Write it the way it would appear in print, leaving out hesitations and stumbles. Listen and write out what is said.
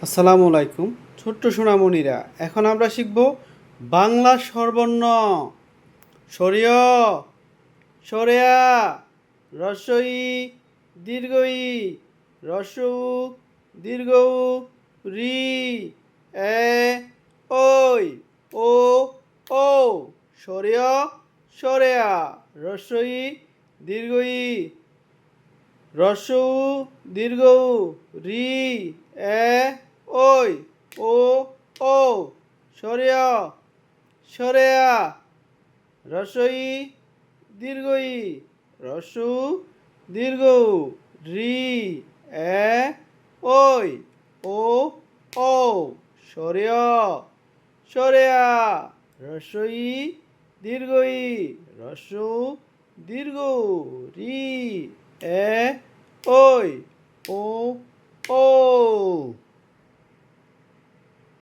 আসসালামু আলাইকুম ছোট্ট সোনামণিরা, এখন আমরা শিখব বাংলা স্বরবর্ণ। সরিয়, সরেয়া, রস্বই, দীর্ঘই, রস্যউ, দীর্ঘউ, রি, এ, ওই, ও, ও। সরিয়, সরেয়া, রস্বই, দীর্ঘই, রস্যউ, দীর্ঘউ, রি, এ, ওই, ও, ও। সরেয়া, সরেয়া, রস্বই, দীর্ঘই, রস্যু, দীর্ঘ, রি, এ, ওই, ও, ও। সরেয়া, সরেয়া, রস্বই, দীর্ঘই, রস্যু, দীর্ঘ, রি, এ, ওই, ও, ও।